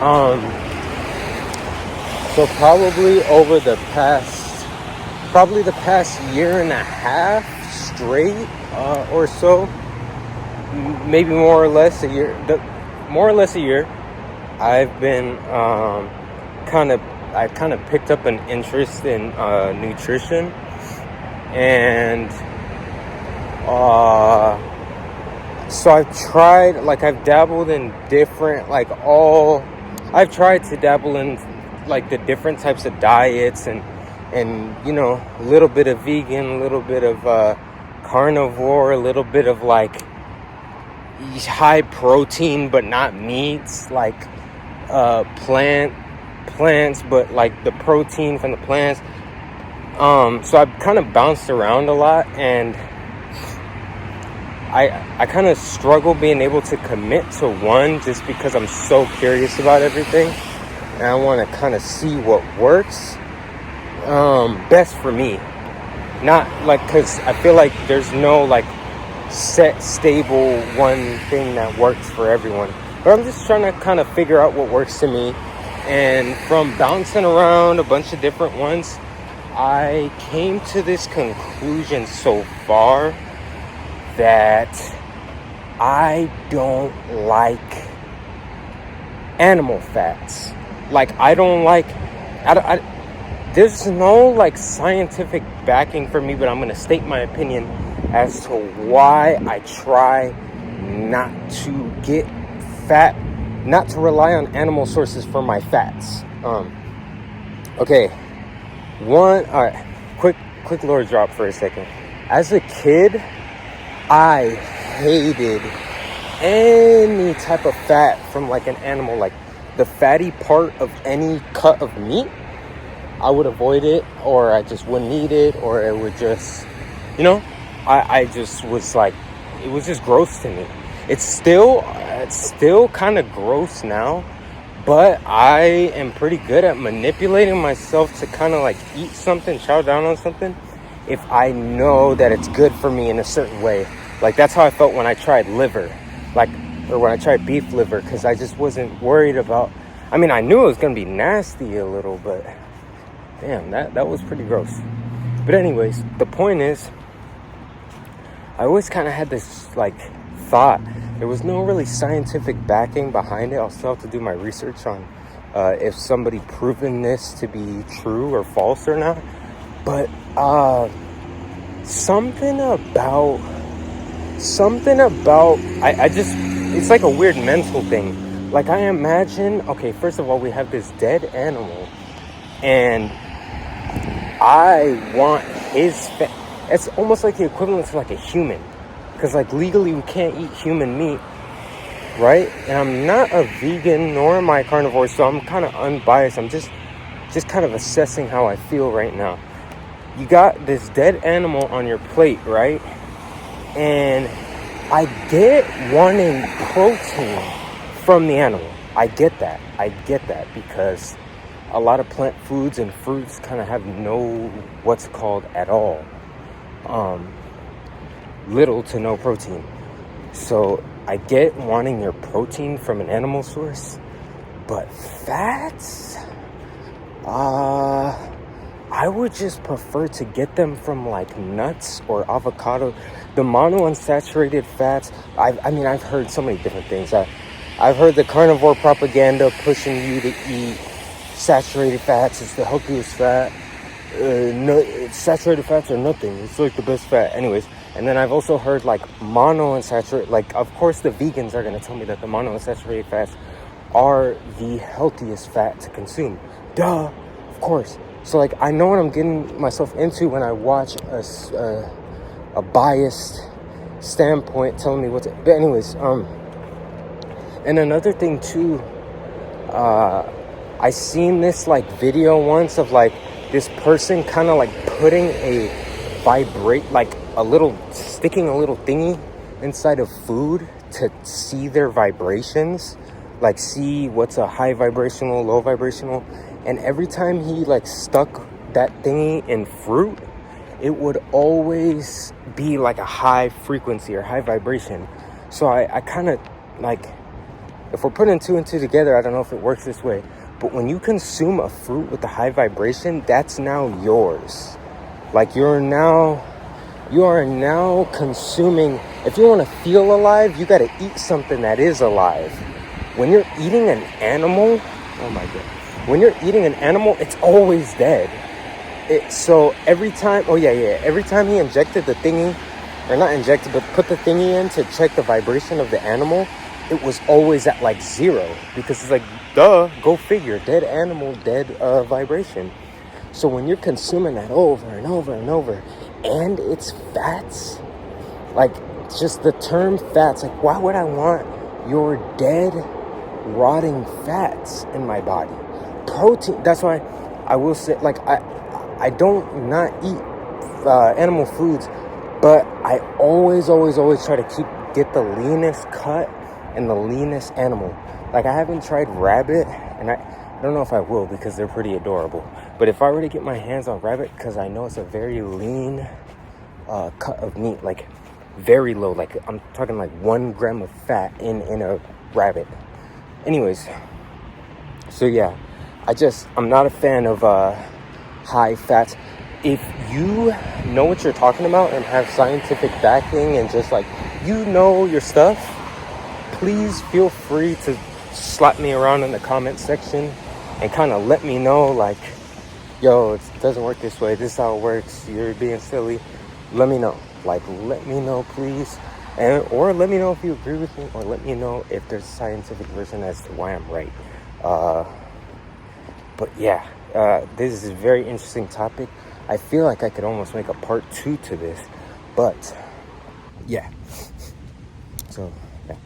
So probably the past year and a half straight, or so, maybe more or less a year. I've been I kind of picked up an interest in nutrition, and so I've dabbled in different, I've tried to dabble in like the different types of diets, and a little bit of vegan, a little bit of carnivore, a little bit of like high protein but not meats, like plants, but like the protein from the plants. So I've kind of bounced around a lot, and I kind of struggle being able to commit to one, just because I'm so curious about everything, and I want to kind of see what works best for me. Not like, because I feel like there's no like set, stable one thing that works for everyone, but I'm just trying to kind of figure out what works to me. And from bouncing around a bunch of different ones, I came to this conclusion so far that I don't like animal fats. Like, there's no like scientific backing for me, but I'm going to state my opinion as to why I try not to get fat, not to rely on animal sources for my fats. Okay. Alright, quick lore drop for a second. As a kid, I hated any type of fat from like an animal, like the fatty part of any cut of meat. I would avoid it, or I just wouldn't eat it, or it would just, I just was like, it was just gross to me. It's still kind of gross now, but I am pretty good at manipulating myself to kind of like eat something, chow down on something, if I know that it's good for me in a certain way. Like, that's how I felt when I tried liver, or when I tried beef liver, because I just wasn't worried about, I mean, I knew it was going to be nasty a little, but damn, that was pretty gross. But anyways, the point is, I always kind of had this like thought. There was no really scientific backing behind it. I'll still have to do my research on if somebody proven this to be true or false or not. But something about it's like a weird mental thing. Like, I imagine, okay, first of all, we have this dead animal, and I want his fat. It's almost like the equivalent to like a human, because like legally we can't eat human meat, right? And I'm not a vegan, nor am I a carnivore, so I'm kind of unbiased. I'm just kind of assessing how I feel right now. You got this dead animal on your plate, right? And I get wanting protein from the animal. I get that because a lot of plant foods and fruits kind of have no what's called at all little to no protein. So I get wanting your protein from an animal source, but fats, I would just prefer to get them from like nuts or avocado. The monounsaturated fats, I've heard so many different things. I've heard the carnivore propaganda pushing you to eat saturated fats. It's the healthiest fat. Saturated fats are nothing. It's like the best fat. Anyways, and then I've also heard like monounsaturated, like, of course the vegans are going to tell me that the monounsaturated fats are the healthiest fat to consume. Duh, of course. So like, I know what I'm getting myself into when I watch a biased standpoint telling me what to. But anyways, and another thing too, I seen this like video once of like this person kind of like putting a sticking a little thingy inside of food to see their vibrations, like see what's a high vibrational, low vibrational. And every time he like stuck that thingy in fruit, it would always be like a high frequency or high vibration. So I kind of like, if we're putting two and two together, I don't know if it works this way, but when you consume a fruit with a high vibration, that's now yours. Like you are now consuming. If you want to feel alive, you got to eat something that is alive. When you're eating an animal, oh my god, when you're eating an animal, it's always dead. So every time, every time he injected the thingy, or not injected, but put the thingy in to check the vibration of the animal, it was always at like 0, because it's like, duh, go figure, dead animal, dead vibration. So when you're consuming that over and over and over, and it's fats, like just the term fats, like why would I want your dead, rotting fats in my body? Protein, that's why I will say, like I don't not eat animal foods, but I always try to get the leanest cut and the leanest animal. Like I haven't tried rabbit, and I don't know if I will, because they're pretty adorable. But if I were to get my hands on rabbit, because I know it's a very lean cut of meat, like very low, like I'm talking like 1 gram of fat in a rabbit. Anyways, so yeah, I'm not a fan of high fats. If you know what you're talking about and have scientific backing and just like, you know your stuff, please feel free to slap me around in the comment section and kind of let me know, like, yo, it doesn't work this way, this is how it works, you're being silly. Let me know, like, let me know, please. Or let me know if you agree with me, or let me know if there's a scientific version as to why I'm right. But yeah, this is a very interesting topic. I feel like I could almost make a part 2 to this, but yeah. So yeah.